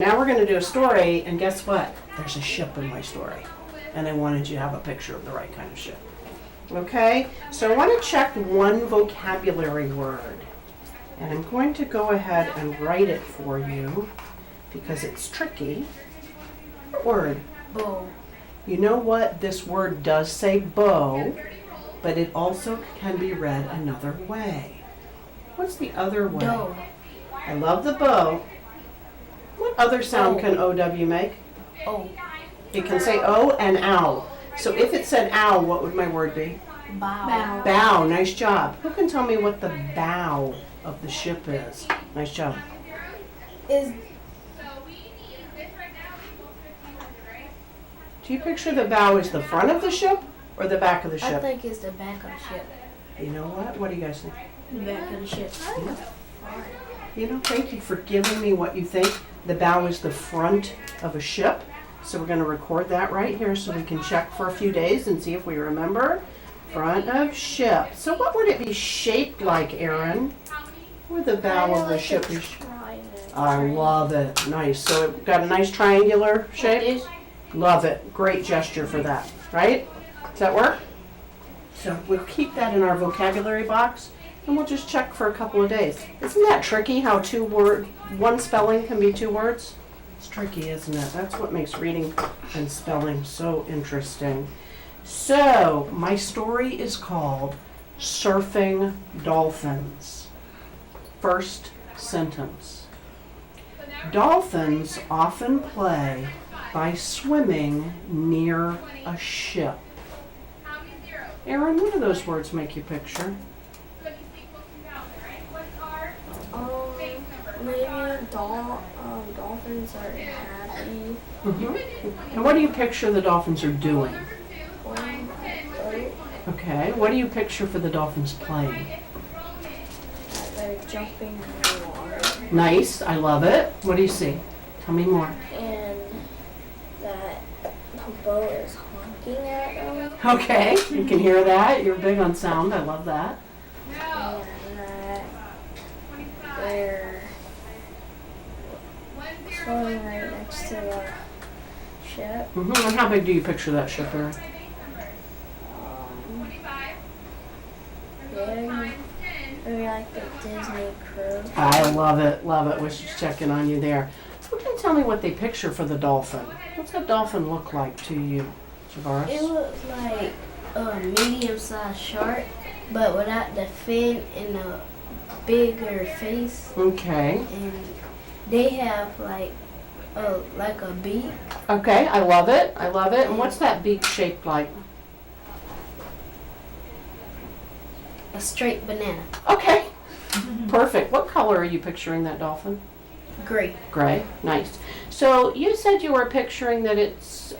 Now we're going to do a story, and guess what? There's a ship in my story. And I wanted you to have a picture of the right kind of ship. Okay, so I want to check one vocabulary word. And I'm going to go ahead and write it for you because it's tricky. What word? Bow. You know what? This word does say bow, but it also can be read another way. What's the other way? Dough. I love the bow. What other sound can OW make? Oh. It can say O and ow. So if it said ow, what would my word be? Bow. Bow. Nice job. Who can tell me what the bow of the ship is? Nice job. Is Do you picture the bow as the front of the ship or the back of the I ship? think it's the back of the ship. You know what? What do you guys think? The back of the ship. Yeah. You know, thank you for giving me what you think. The bow is the front of a ship. So we're going to record that right here so we can check for a few days and see if we remember. Front of ship. So what would it be shaped like, Aaron? Where the bow of the ship is? I love it. Nice. So it got a nice triangular shape? Love it. Great gesture for that. Right? Does that work? So we'll keep that in our vocabulary box and we'll just check for a couple of days. Isn't that tricky how one spelling can be two words? It's tricky, isn't it? That's what makes reading and spelling so interesting. So, my story is called Surfing Dolphins. First sentence. Dolphins often play by swimming near a ship. Aaron, what do those words make you picture? Maybe dolphins are happy. Mm-hmm. And what do you picture the dolphins are doing? Okay, what do you picture for the dolphins playing? They're jumping in the water. Nice, I love it. What do you see? Tell me more. And that the boat is honking at them. Okay, you can hear that. You're big on sound. I love that. And that they're swimming right next to the ship. Mm-hmm. And how big do you picture that ship, Aaron? Big. Maybe like the Disney cruise. I love it, love it. Was just checking on you there. Who can tell me what they picture for the dolphin? What's a dolphin look like to you, Javaris? It looks like a medium-sized shark, but without the fin and a bigger face. Okay. And they have like a beak. Okay, I love it. I love it. And what's that beak shaped like? A straight banana. Okay. Perfect. What color are you picturing that dolphin? Gray. Gray. Nice. So you said you were picturing that it's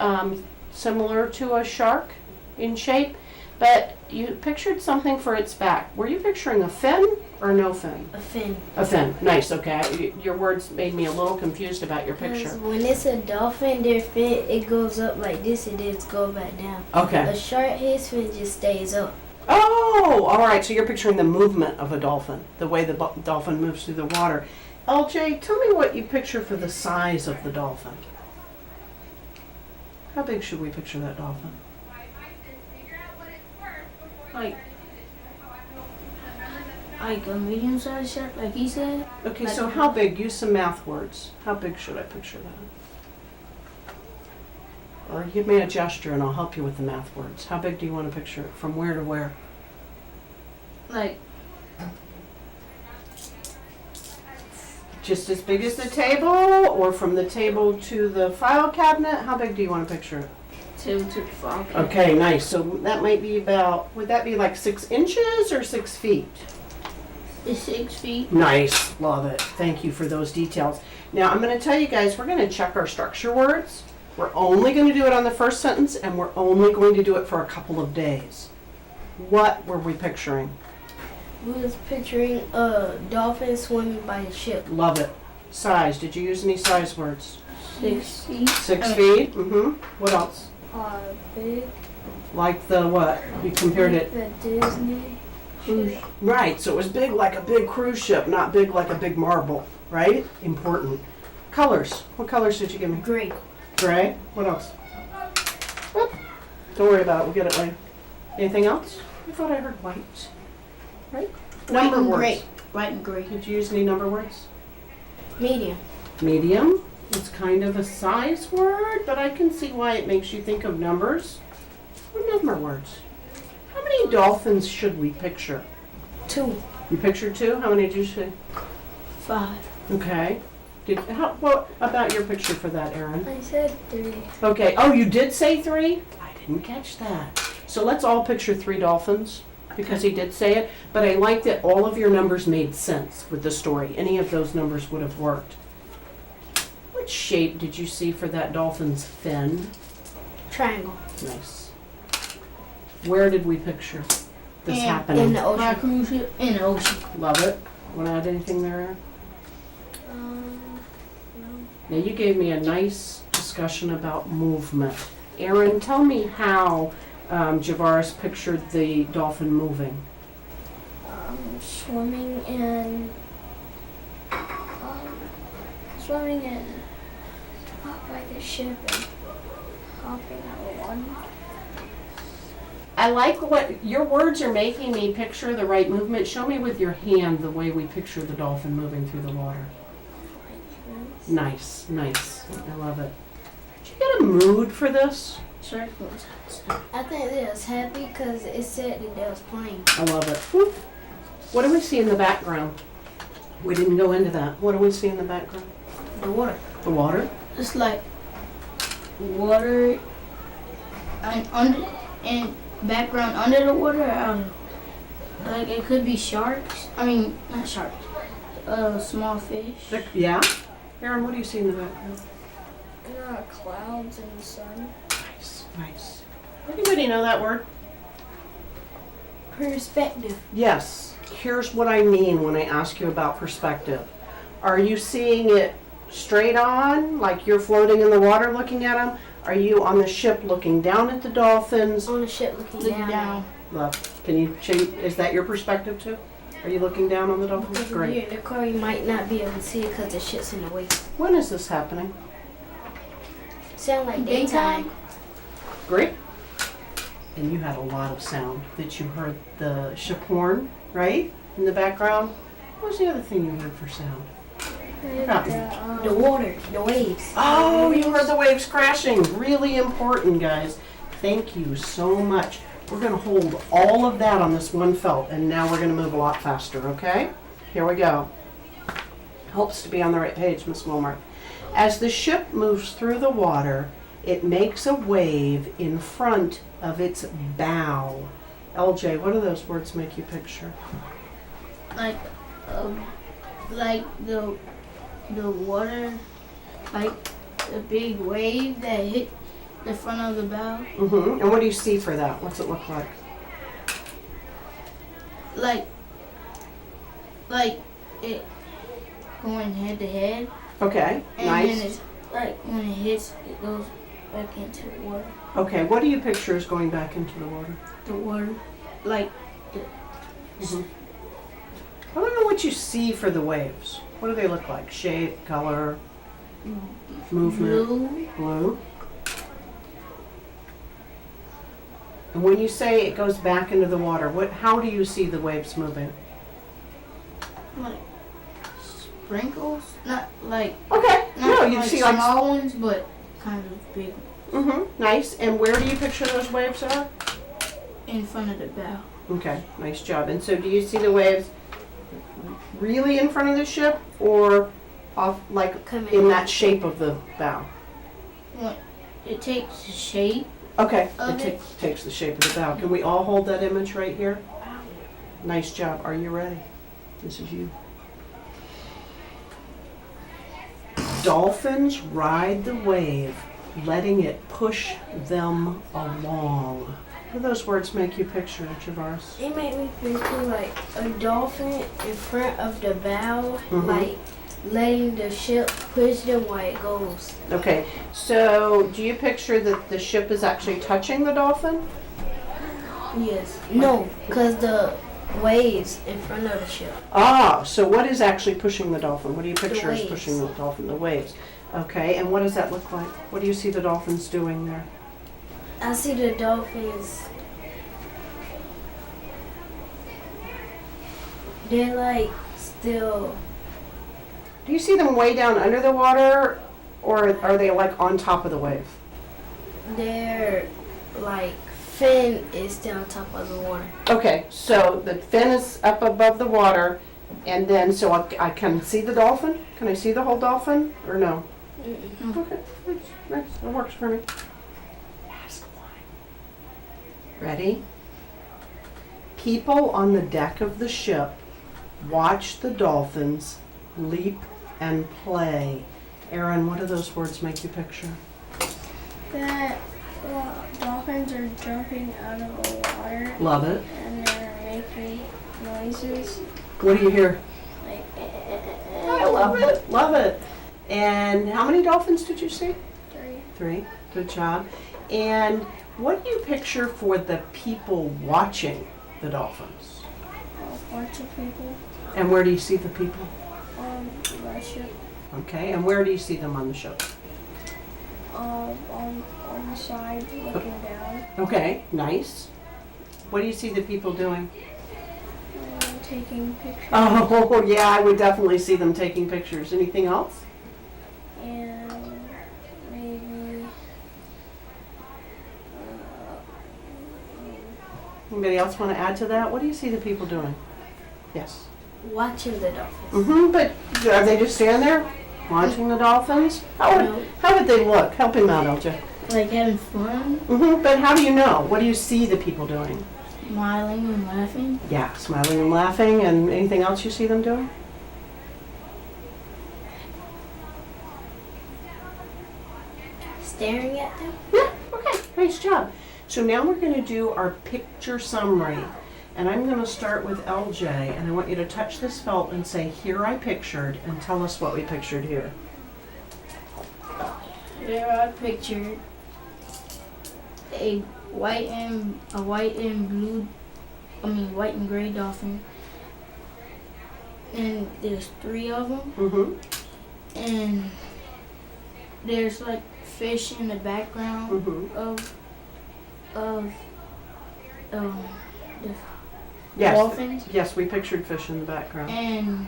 similar to a shark in shape, but you pictured something for its back. Were you picturing a fin or no fin? A fin. A fin. Nice. Okay. Your words made me a little confused about your picture. When it's a dolphin, their fin, it goes up like this and then it goes back down. Okay. A shark, his fin just stays up. Oh, all right. So you're picturing the movement of a dolphin, the way the dolphin moves through the water. LJ, tell me what you picture for the size of the dolphin. How big should we picture that dolphin? Like a medium-sized shark, like he said. Okay, so how big? Use some math words. How big should I picture that? Or give me a gesture and I'll help you with the math words. How big do you want to picture it? From where to where? Like Just as big as the table, or from the table to the file cabinet? How big do you want to picture it? to the frog. Okay, nice. So that might be about, would that be like 6 inches or 6 feet? It's 6 feet. Nice. Love it. Thank you for those details. Now I'm going to tell you guys, we're going to check our structure words. We're only going to do it on the first sentence, and we're only going to do it for a couple of days. What were we picturing? We was picturing a dolphin swimming by a ship. Love it. Size. Did you use any size words? 6 feet. 6 feet. Mm-hmm. What else? Big. Like the what? You compared it. The Disney. Right. So it was big like a big cruise ship, not big like a big marble. Right? Important. Colors. What colors did you give me? Gray. Gray. What else? Whoop. Don't worry about it. We'll get it later. Anything else? I thought I heard white. Right? Number words. Gray. White and gray. Did you use any number words? Medium. Medium. It's kind of a size word, but I can see why it makes you think of numbers. What number words? How many dolphins should we picture? 2. You pictured 2? How many did you say? 5. Okay. What about your picture for that, Erin? I said 3. Okay. Oh, you did say 3? I didn't catch that. So let's all picture 3 dolphins because he did say it. But I like that all of your numbers made sense with the story. Any of those numbers would have worked. What shape did you see for that dolphin's fin? Triangle. Nice. Where did we picture this happening? In the ocean. Cruise ship. In the ocean. Love it. Want to add anything there, Erin? No. Now you gave me a nice discussion about movement. Erin, tell me how Javaris pictured the dolphin moving. Swimming and up by the ship and hopping out one. I like what your words are making me picture the right movement. Show me with your hand the way we picture the dolphin moving through the water. Nice, nice. I love it. Did you get a mood for this? Circles. I think they was happy because it said that they was playing. I love it. Whoop. What do we see in the background? We didn't go into that. What do we see in the background? The water. The water? It's like water and background under the water. Like it could be sharks. I mean, not sharks. Small fish. Yeah? Erin, what do you see in the background? Clouds and the sun. Nice, nice. Anybody know that word? Perspective. Yes. Here's what I mean when I ask you about perspective. Are you seeing it straight on, like you're floating in the water looking at them? Are you on the ship looking down at the dolphins? On the ship looking down. Love. Can you change? Is that your perspective too? Are you looking down on the dolphins? Because Great. if you're in the car, you might not be able to see it because the ship's in the way. When is this happening? Sound like daytime. Great. And you had a lot of sound that you heard the ship horn, right? In the background. What was the other thing you heard for sound? The water, the waves. Oh, you heard the waves crashing. Really important, guys. Thank you so much. We're going to hold all of that on this one felt, and now we're going to move a lot faster, okay? Here we go. Helps to be on the right page, Miss Wilmarth. As the ship moves through the water, it makes a wave in front of its bow. LJ, what do those words make you picture? Like the water, like the big wave that hit the front of the bow. Mm-hmm. And what do you see for that? What's it look like? Like it going head to head. Okay, And nice. then it's like when it hits, it goes back into the water. Okay, what do you picture is going back into the water? The water, like Mm-hmm. I don't know what you see for the waves. What do they look like? Shape, color, movement? blue. Blue. And when you say it goes back into the water, how do you see the waves moving? Like sprinkles, not like Okay, no, you like see like small ones, but kind of big nice. And where do you picture those waves are? in front of the bow. Okay, nice job. And so do you see the waves really in front of the ship or off like Coming in in. that shape of the bow? What it takes the shape. Okay, Of it it. takes the shape of the bow. Can we all hold that image right here? Nice job. Are you ready? This is you. Dolphins ride the wave, letting it push them along. What do those words make you picture, Javaris? It made me picture like a dolphin in front of the bow, Mhm. like letting the ship push them while it goes. Okay, so do you picture that the ship is actually touching the dolphin? Yes. No, because the waves in front of the ship. Ah, so what is actually pushing the dolphin? What do you picture as waves. pushing the dolphin? The waves. Okay, and what does that look like? What do you see the dolphins doing there? I see the dolphins. They're like still. Do you see them way down under the water, or are they like on top of the wave? Their like fin is still on top of the water. Okay, so the fin is up above the water, and then so I can see the dolphin? Can I see the whole dolphin, or no? Mm-mm. Okay, nice, that works for me. Ask why. Ready? People on the deck of the ship watch the dolphins leap and play. Aaron, what do those words make you picture? That dolphins are jumping out of the water Love it. and they're making noises What do you hear? like. I love it, love it. And how many dolphins did you see? 3. 3. Good job. And what do you picture for the people watching the dolphins? A bunch of people And where do you see the people? on the ship. Okay, and where do you see them on the ship? On the side looking down. Okay, nice. What do you see the people doing? Taking pictures. Oh, yeah, I would definitely see them taking pictures. Anything else? And maybe Anybody else want to add to that? What do you see the people doing? Yes. Watching the dolphins. Mm-hmm, but are they just standing there watching the dolphins? No. How would they look? Help him out, LJ. Like having fun, Mm-hmm, but how do you know? What do you see the people doing? smiling and laughing. Yeah, smiling and laughing, and anything else you see them doing? Staring at them. Yeah, okay, nice job. So now we're going to do our picture summary. And I'm going to start with LJ, and I want you to touch this felt and say, "Here I pictured," and tell us what we pictured here. There I pictured a white and gray dolphin, and there's 3 of them, Mm-hmm, and there's like fish in the background mm-hmm. of the Yes, dolphins, yes, we pictured fish in the background. and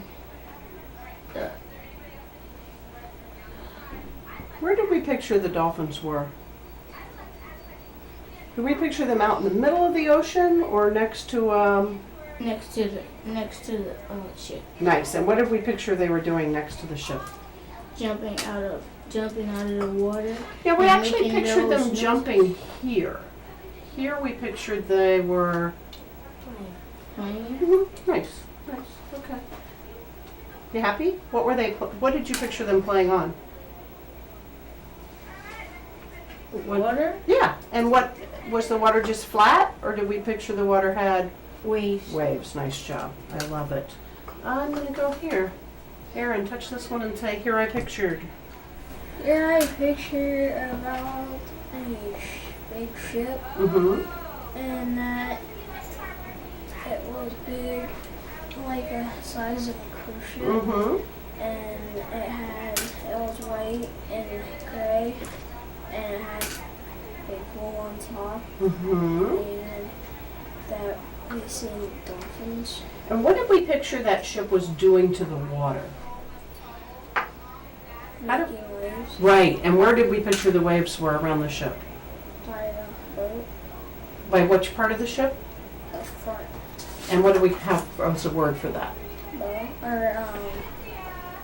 Where did we picture the dolphins were? Did we picture them out in the middle of the ocean or next to, next to the ship, nice, and what did we picture they were doing next to the ship? jumping out of the water. Yeah, we And actually making pictured them those jumping here. Here we pictured they were, Playing. nice, okay. You happy? What were they, what did you picture them playing on? Water, Yeah, and what, was the water just flat, or did we picture the water had waves. waves? Nice job, I love it. I'm gonna go here. Aaron, touch this one and say, "Here I pictured." here I picture about a big ship Mm-hmm, and that it was big, like a size of a cruise ship, mm-hmm. and it was white and gray, and it had a pool on top, Mm-hmm. and that we seen dolphins. And what did we picture that ship was doing to the water? I don't- Making waves Right, and where did we picture the waves were around the ship? by the boat, By which part of the ship? the front And what do we have as a word for that? bow, or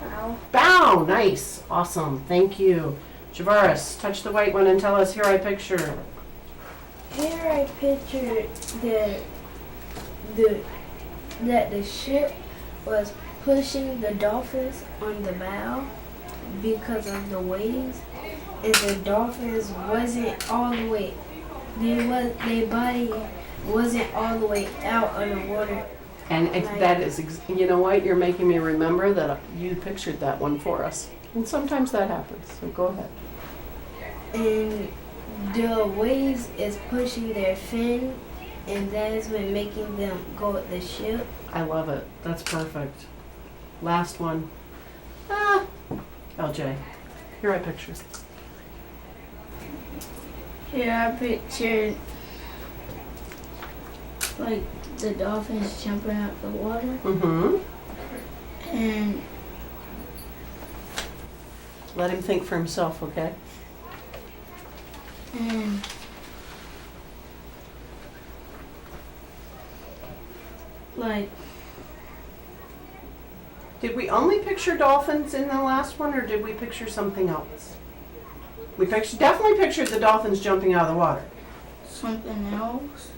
bow. Bow, nice, awesome, thank you. Javaris, touch the white one and tell us, "Here I picture." Here I pictured that the ship was pushing the dolphins on the bow because of the waves, and the dolphins wasn't all the way. Their body wasn't all the way out of the water. And that is, you know what, you're making me remember that you pictured that one for us. And sometimes that happens, so go ahead. And the waves is pushing their fin and that has been making them go with the ship. I love it. That's perfect. Last one. LJ. Here I picture. Here I pictured like the dolphins jumping out the water Mm-hmm. and Let him think for himself, okay? and like Did we only picture dolphins in the last one, or did we picture something else? We definitely pictured the dolphins jumping out of the water. something else.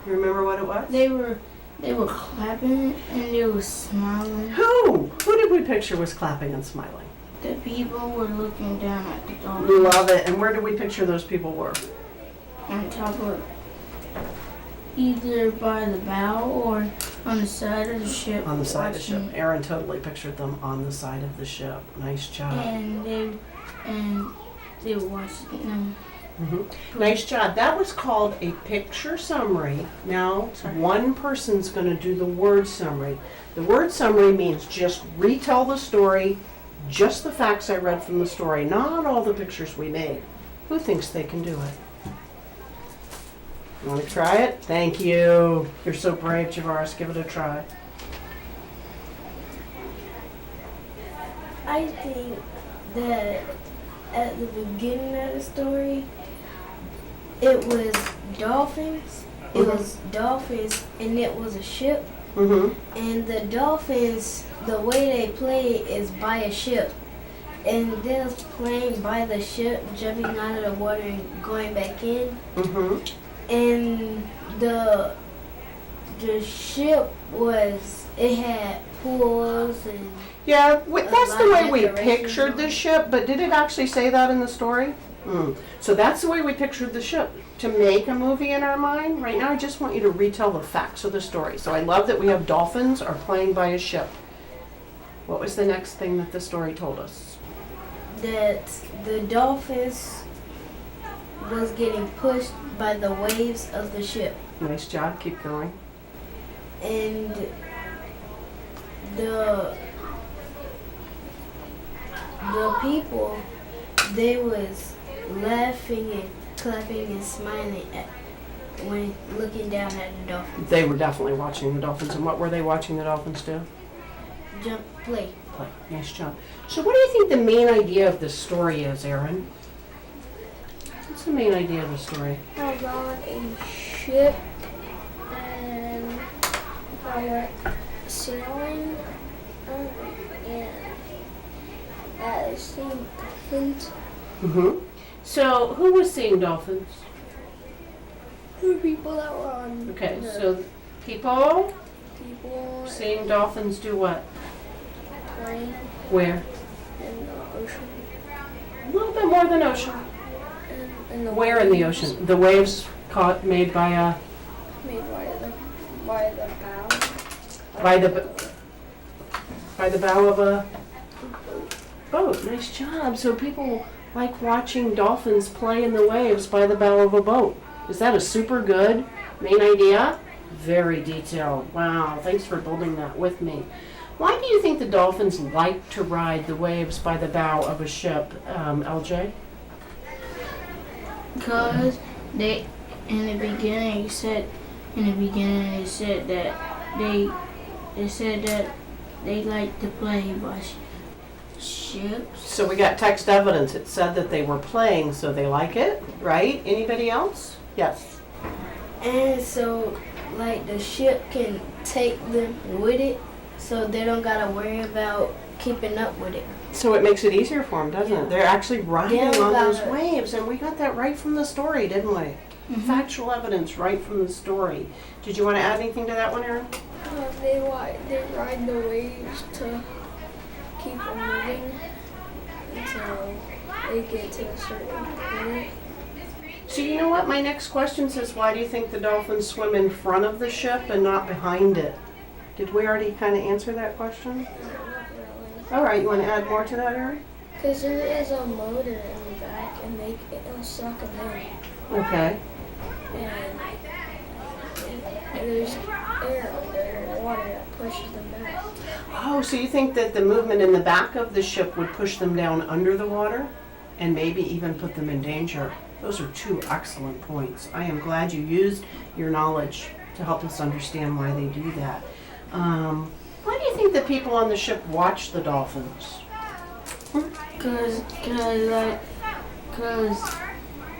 You remember what it was? They were clapping and they were smiling. Who? Who did we picture was clapping and smiling? The people were looking down at the We dolphins love it. And where did we picture those people were? on top of either by the bow or on the side of the ship. On the side of the ship. watching. Aaron totally pictured them on the side of the ship. Nice job. And they were watching them. Nice job. That was called a picture summary. Now, one person's going to do the word summary. The word summary means just retell the story, just the facts I read from the story, not all the pictures we made. Who thinks they can do it? You want to try it? Thank you. You're so brave, Javaris. Give it a try. I think that at the beginning of the story, it was dolphins. It was dolphins, and it was a ship. Mm-hmm. And the dolphins, the way they play is by a ship. And they was playing by the ship, jumping out of the water and going back in. Mm-hmm. And the ship it had pools and Yeah, that's the way we decorations pictured on the it. ship, but did it actually say that in the story? So that's the way we pictured the ship. To make a movie in our mind, right now I just want you to retell the facts of the story. So I love that we have dolphins are playing by a ship. What was the next thing that the story told us? that the dolphins was getting pushed by the waves of the ship. Nice job, keep going. And the people, they was laughing and clapping and smiling when looking down at the dolphins. They were definitely watching the dolphins, and what were they watching the dolphins do? Jump, play. Play. Nice job. So what do you think the main idea of the story is, Aaron? What's the main idea of the story? I was on a ship and I went sailing and I seen dolphins. Mm-hmm. So who was seeing dolphins? The people that were on Okay, the so people people seeing dolphins do what? playing Where? in the ocean. A little bit more than ocean. And the Where in the waves ocean? The waves made by a made by the bow. by the bow of a boat. Nice job. So people like watching dolphins play in the waves by the bow of a boat. Is that a super good main idea? Very detailed. Wow. Thanks for building that with me. Why do you think the dolphins like to ride the waves by the bow of a ship, LJ? Because they in the beginning they said that they like to play by ships. So we got text evidence. It said that they were playing, so they like it, right? Anybody else? Yes. And so, like, the ship can take them with it, so they don't gotta worry about keeping up with it. So it makes it easier for them, doesn't it? They're actually riding Yeah, on those about it. waves, and we got that right from the story, didn't we? Factual evidence right from the story. Did you want to add anything to that one, Aaron? They ride the waves to keep them moving until they get to a certain point. So you know what? My next question says, why do you think the dolphins swim in front of the ship and not behind it? Did we already kind of answer that question? Not really. All right, you want to add more to that, Aaron? Because there is a motor in the back and it'll suck them in. Okay. And there's air under the water that pushes them back. Oh, so you think that the movement in the back of the ship would push them down under the water and maybe even put them in danger? Those are two excellent points. I am glad you used your knowledge to help us understand why they do that. Why do you think that people on the ship watch the dolphins? Cause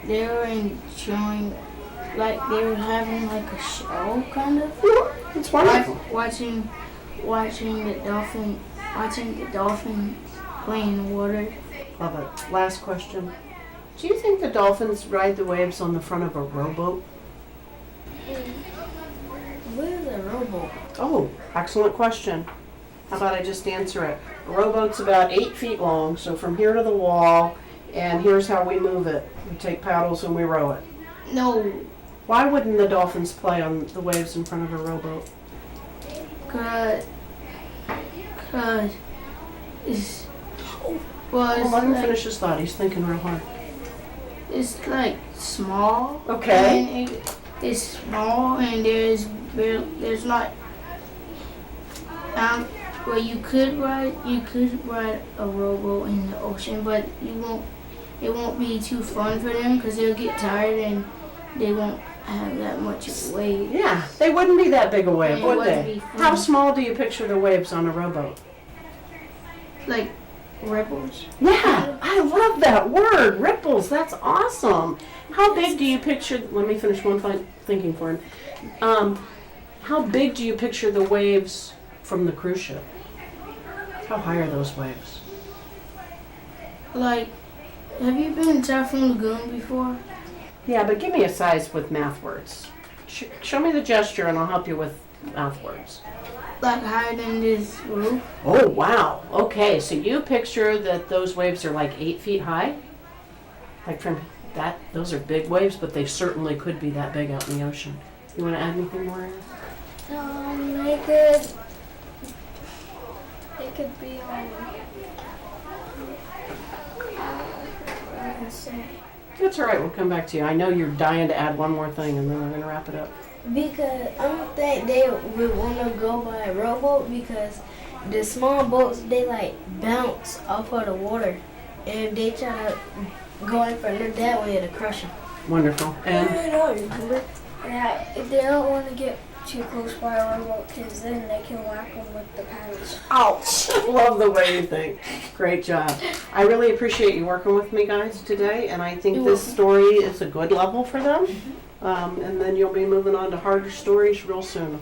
they were enjoying, like they were having like a show kind of. It's wonderful. Watching the dolphins play in the water. Love it. Last question. Do you think the dolphins ride the waves on the front of a rowboat? What is a rowboat? Oh, excellent question. How about I just answer it? A rowboat's about 8 feet long, so from here to the wall, and here's how we move it. We take paddles and we row it. No, Why wouldn't the dolphins play on the waves in front of a rowboat? cause it's Well, let him finish his thought. He's thinking real hard. it's like small. Okay. And it's small and there's not well you could ride a rowboat in the ocean, but it won't be too fun for them because they'll get tired and they won't have that much weight. Yeah, they wouldn't be that big a wave, It would wouldn't they? be fun. How small do you picture the waves on a rowboat? Like ripples. Yeah, I love that word, ripples. That's awesome. How big do you picture? Let me finish one thinking for him. How big do you picture the waves from the cruise ship? How high are those waves? Like, have you been in Typhoon Lagoon before? Yeah, but give me a size with math words. Show me the gesture, and I'll help you with math words. Like higher than this roof? Oh, wow. Okay, so you picture that those waves are like 8 feet high? Like from that, those are big waves, but they certainly could be that big out in the ocean. You want to add anything more? Anna? It could be That's all right, we'll come back to you. I know you're dying to add one more thing, and then we're going to wrap it up. Because I don't think they would want to go by a rowboat because the small boats, they like bounce off of the water. And if they try to go in front of that way, it'll crush them. Wonderful. And Yeah, if they don't want to get too close by a rowboat because then they can whack them with the paddles. ouch! Love the way you think. Great job. I really appreciate you working with me, guys, today, and I think this story is a good level for them. And then you'll be moving on to harder stories real soon.